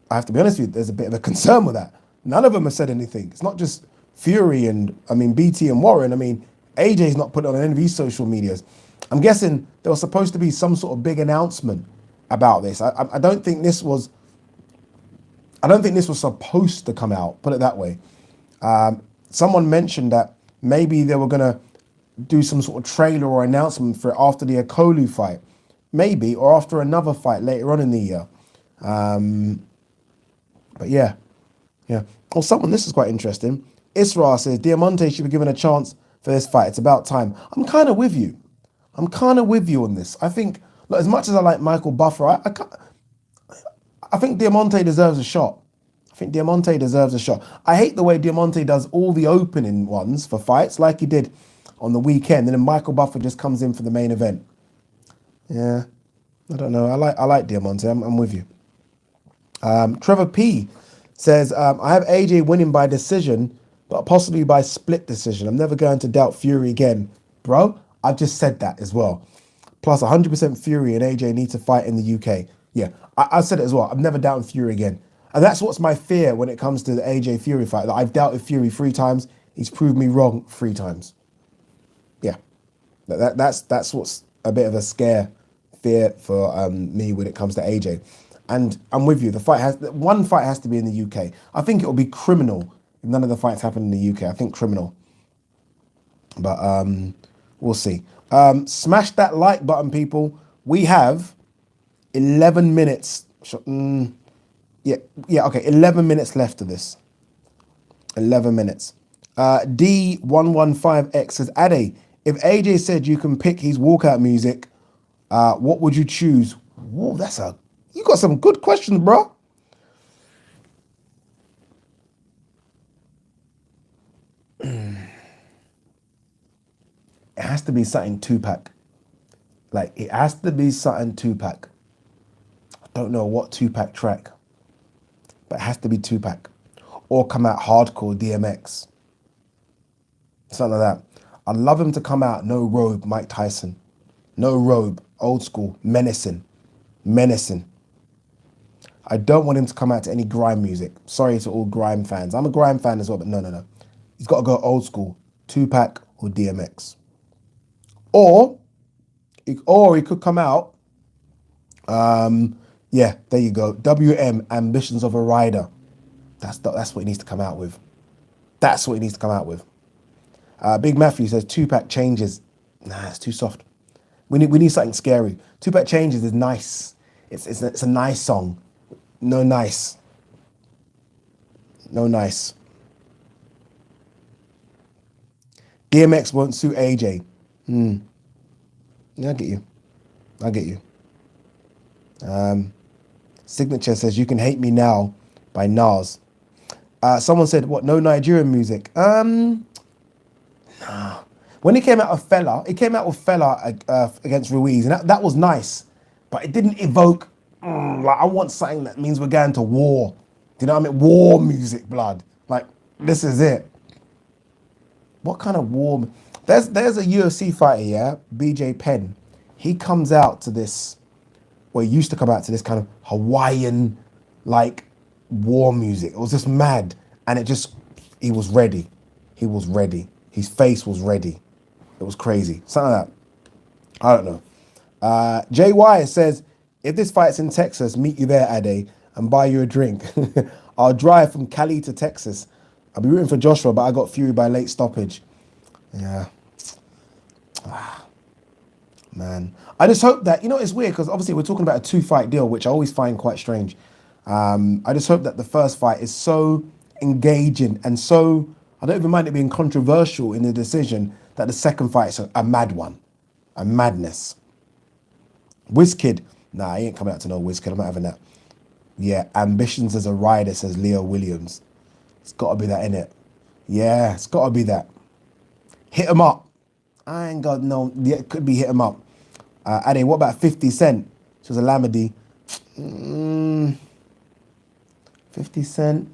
I have to be honest with you, there's a bit of a concern with that. None of them have said anything. It's not just Fury and, BT and Warren. AJ's not put it on any of these social medias. I'm guessing there was supposed to be some sort of big announcement about this. I don't think this was supposed to come out, put it that way. Someone mentioned that maybe they were going to do some sort of trailer or announcement for it after the Okolu fight. Maybe, or after another fight later on in the year. But yeah. Oh, this is quite interesting. Isra says, Diamante should be given a chance for this fight. It's about time. I'm kind of with you. On this. I think, look, as much as I like Michael Buffer, I think Diamante deserves a shot. I hate the way Diamante does all the opening ones for fights, like he did on the weekend, and then Michael Buffer just comes in for the main event. Yeah, I don't know. I like Diamante. I'm with you. Trevor P says, I have AJ winning by decision, but possibly by split decision. I'm never going to doubt Fury again. Bro, I've just said that as well. Plus 100% Fury and AJ need to fight in the UK. Yeah, I said it as well. I'm never doubting Fury again. And that's what's my fear when it comes to the AJ Fury fight. That I've doubted Fury 3 times. He's proved me wrong 3 times. Yeah, that's what's a bit of a fear for me when it comes to AJ. And I'm with you. One fight has to be in the UK. I think it will be criminal if none of the fights happen in the UK. I think criminal. But we'll see. Smash that like button, people. We have 11 minutes. Okay, 11 minutes left of this. 11 minutes. D115X says, Ade, if AJ said you can pick his walkout music, what would you choose? Whoa, you got some good questions, bro. it has to be something Tupac. Like, it has to be something Tupac. I don't know what Tupac track, but it has to be Tupac. Or come out hardcore DMX. Something like that. I'd love him to come out, no robe, Mike Tyson. No robe, old school, menacing. Menacing. I don't want him to come out to any grime music. Sorry to all grime fans. I'm a grime fan as well, but no. He's got to go old school, Tupac or DMX. Or he could come out, yeah, there you go. WM, Ambitions of a Rider. That's what he needs to come out with. That's what he needs to come out with. Big Matthew says Tupac Changes. Nah, it's too soft. We need something scary. Tupac Changes is nice. It's a nice song. No nice. No nice. DMX won't suit AJ. Yeah, I get you. Signature says You Can Hate Me Now by Nas. Someone said, what, no Nigerian music? When he came out with Fella, against Ruiz, and that was nice, but it didn't evoke, like, I want something that means we're going to war. Do you know what I mean? War music, blood. Like, this is it. What kind of war? There's a UFC fighter, yeah, BJ Penn. He comes out to this, well, he used to come out to this kind of Hawaiian, like, war music. It was just mad. And he was ready. He was ready. His face was ready. It was crazy. Something like that. I don't know. JY says, if this fight's in Texas, meet you there, Ade, and buy you a drink. I'll drive from Cali to Texas. I'll be rooting for Joshua, but I got Fury by late stoppage. Yeah. Man. I just hope that, it's weird because obviously we're talking about a 2-fight deal, which I always find quite strange. I just hope that the first fight is so engaging and so, I don't even mind it being controversial in the decision, that the second fight is a mad one. A madness. WizKid. Nah, he ain't coming out to no WizKid. I'm not having that. Yeah, Ambitions as a Rider, says Leo Williams. It's got to be that, innit? Yeah, it's got to be that. Hit 'em up. I ain't got no... Yeah, it could be Hit 'em up. Ade, what about 50 Cent? She was a Lamedy. 50 Cent.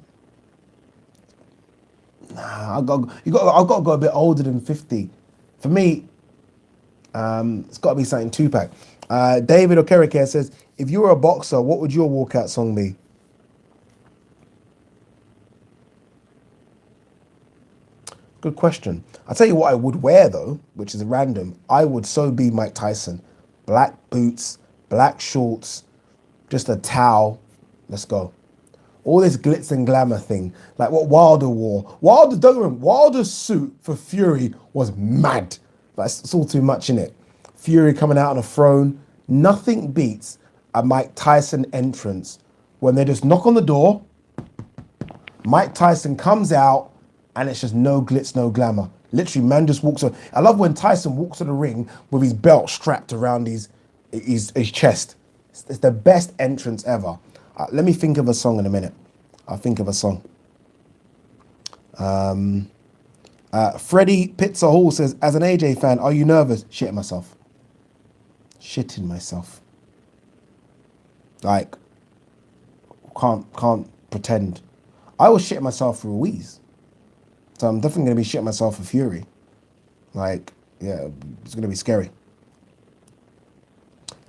Nah, I've got to go a bit older than 50. For me, it's got to be something Tupac. David Okereke says, if you were a boxer, what would your walkout song be? Good question. I'll tell you what I would wear, though, which is random. I would so be Mike Tyson. Black boots, black shorts, just a towel. Let's go. All this glitz and glamour thing, like what Wilder wore. Wilder's suit for Fury was mad. Like, it's all too much, innit? Fury coming out on a throne. Nothing beats a Mike Tyson entrance when they just knock on the door. Mike Tyson comes out and it's just no glitz, no glamour. Literally, man just walks on. I love when Tyson walks to the ring with his belt strapped around his chest. It's the best entrance ever. Let me think of a song in a minute. I'll think of a song. Freddie Pizza Hall says, as an AJ fan, are you nervous? Shitting myself. Shitting myself. Like, can't pretend. I was shitting myself for Ruiz. So I'm definitely going to be shitting myself for Fury. Like, yeah, it's going to be scary.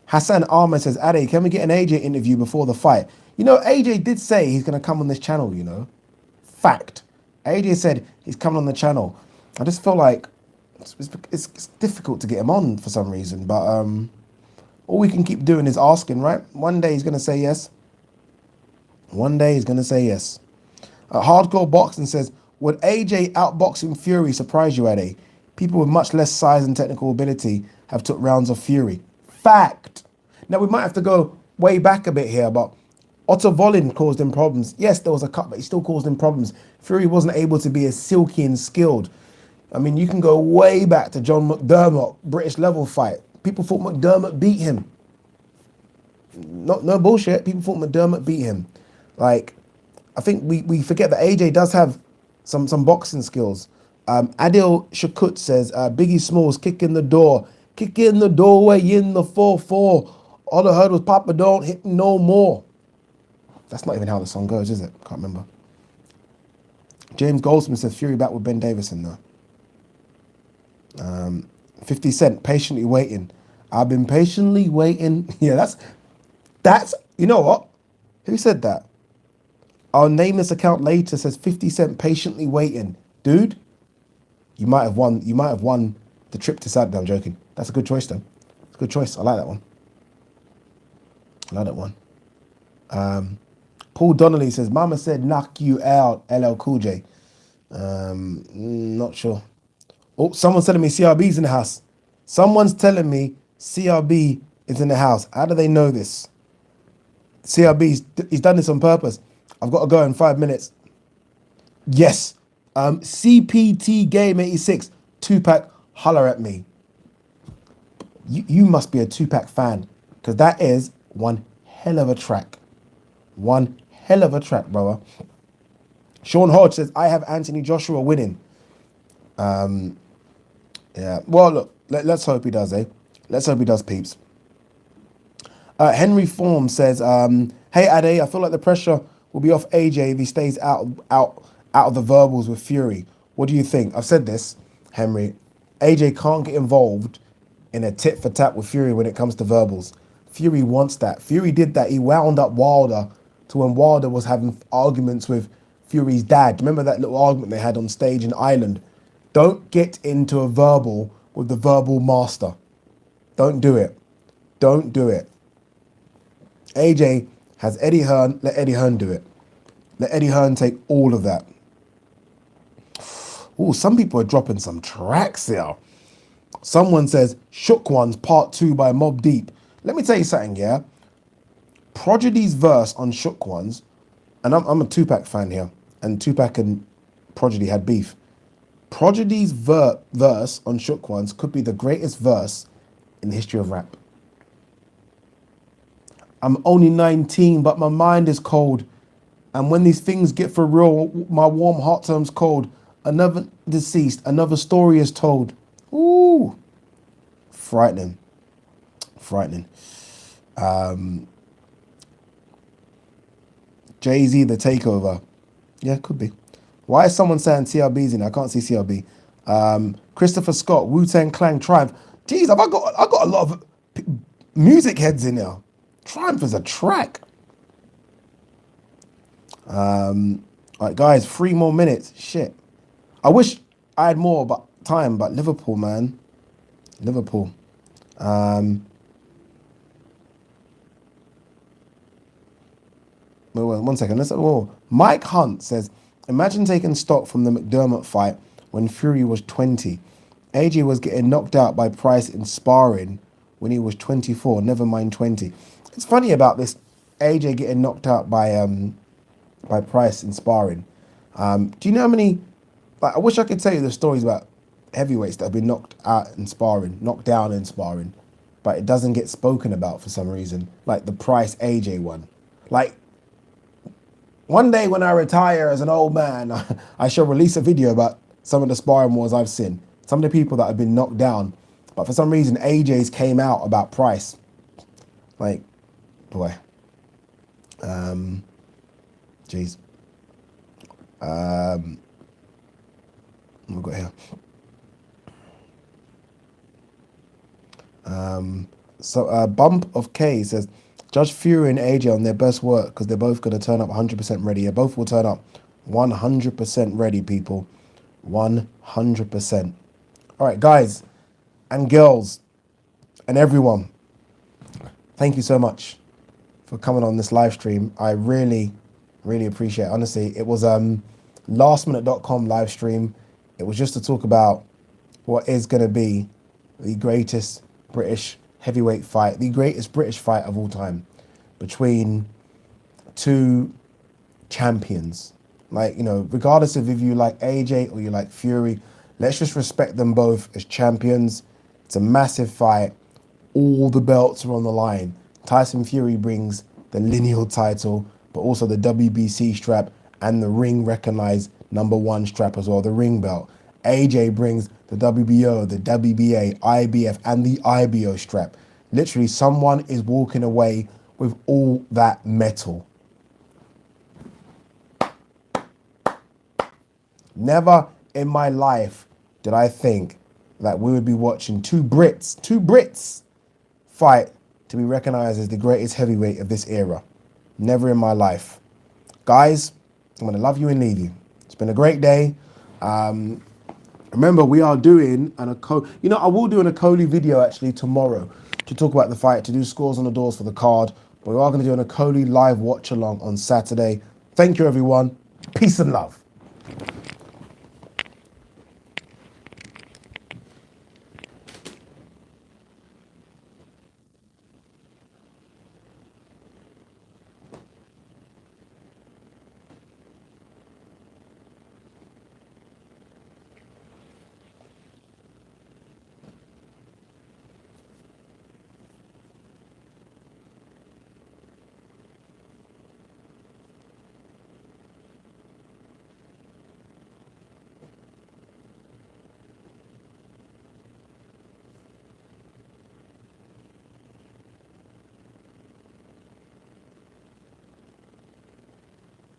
Hassan Ahmed says, Ade, can we get an AJ interview before the fight? AJ did say he's going to come on this channel, Fact. AJ said he's coming on the channel. I just feel like it's difficult to get him on for some reason. But all we can keep doing is asking, right? One day he's going to say yes. One day he's going to say yes. Hardcore Boxing says, would AJ outboxing Fury surprise you, Ade? People with much less size and technical ability have took rounds of Fury. Fact. Now, we might have to go way back a bit here, but Otto Volin caused him problems. Yes, there was a cut, but he still caused him problems. Fury wasn't able to be as silky and skilled. I mean, you can go way back to John McDermott, British level fight. People thought McDermott beat him. No bullshit. People thought McDermott beat him. Like, I think we forget that AJ does have some boxing skills. Adil Shakut says, Biggie Smalls, kick in the door. Kick in the doorway in the 4-4. All I heard was Papa don't hit no more. That's not even how the song goes, is it? Can't remember. James Goldsmith says, Fury back with Ben Davison, though. 50 Cent, patiently waiting. I've been patiently waiting. Yeah, that's, you know what? Who said that? I'll name this account later, says 50 Cent, patiently waiting. Dude, you might have won the trip to Saturday. I'm joking. That's a good choice, though. It's a good choice. I like that one. I like that one. Paul Donnelly says, Mama said knock you out, LL Cool J. Not sure. Oh, someone's telling me CRB's in the house. Someone's telling me CRB is in the house. How do they know this? CRB, he's done this on purpose. I've got to go in 5 minutes. Yes. CPT Game 86, Tupac, holler at me. You must be a Tupac fan, because that is one hell of a track. One hell of a track, brother. Sean Hodge says, I have Anthony Joshua winning. Yeah, well, look, let's hope he does, eh? Let's hope he does, peeps. Henry Form says, hey, Ade, I feel like the pressure will be off AJ if he stays out of the verbals with Fury. What do you think? I've said this, Henry. AJ can't get involved in a tit for tat with Fury when it comes to verbals. Fury wants that. Fury did that. He wound up Wilder to when Wilder was having arguments with Fury's dad. Remember that little argument they had on stage in Ireland? Don't get into a verbal with the verbal master. Don't do it. Don't do it. AJ has Eddie Hearn. Let Eddie Hearn do it. Let Eddie Hearn take all of that. Oh, some people are dropping some tracks here. Someone says, Shook Ones Part 2 by Mobb Deep. Let me tell you something, yeah? Prodigy's verse on Shook Ones, and I'm a Tupac fan here, and Tupac and Prodigy had beef. Prodigy's verse on Shook Ones could be the greatest verse in the history of rap. I'm only 19, but my mind is cold. And when these things get for real, my warm heart turns cold. Another deceased, another story is told. Ooh. Frightening. Frightening. Jay-Z, The Takeover. Yeah, could be. Why is someone saying CRB's in? I can't see CRB. Christopher Scott, Wu-Tang Clan, Triumph. Jeez, I got a lot of music heads in there. Triumph is a track. All right, guys, 3 more minutes. Shit. I wish I had more time, but Liverpool, man. Liverpool. Wait, 1 second. Mike Hunt says, imagine taking stock from the McDermott fight when Fury was 20. AJ was getting knocked out by Price in sparring when he was 24, never mind 20. It's funny about this AJ getting knocked out by Price in sparring. Do you know how many, I wish I could tell you the stories about heavyweights that have been knocked down in sparring, but it doesn't get spoken about for some reason, like the Price AJ one. Like, one day when I retire as an old man, I shall release a video about some of the sparring wars I've seen. Some of the people that have been knocked down. But for some reason, AJ's came out about Price. Like, boy. Jeez. What we got here? Bump of K says, Judge Fury and AJ on their best work because they're both going to turn up 100% ready. Yeah, both will turn up 100% ready, people. 100%. All right, guys and girls and everyone, thank you so much for coming on this live stream. I really, really appreciate it. Honestly, it was lastminute.com live stream. It was just to talk about what is going to be the greatest British heavyweight fight, the greatest British fight of all time, between two champions. Like, you know, regardless of if you like AJ or you like Fury, let's just respect them both as champions. It's a massive fight. All the belts are on the line. Tyson Fury brings the lineal title, but also the WBC strap and the ring recognized #1 strap as well, the ring belt. AJ brings the WBO, the WBA, IBF, and the IBO strap. Literally, someone is walking away with all that metal. Never in my life did I think that we would be watching two Brits fight to be recognized as the greatest heavyweight of this era. Never in my life. Guys, I'm going to love you and leave you. It's been a great day. Remember, we are doing I will do an Okoli video actually tomorrow to talk about the fight, to do scores on the doors for the card. But we are going to do an Okoli live watch along on Saturday. Thank you, everyone. Peace and love.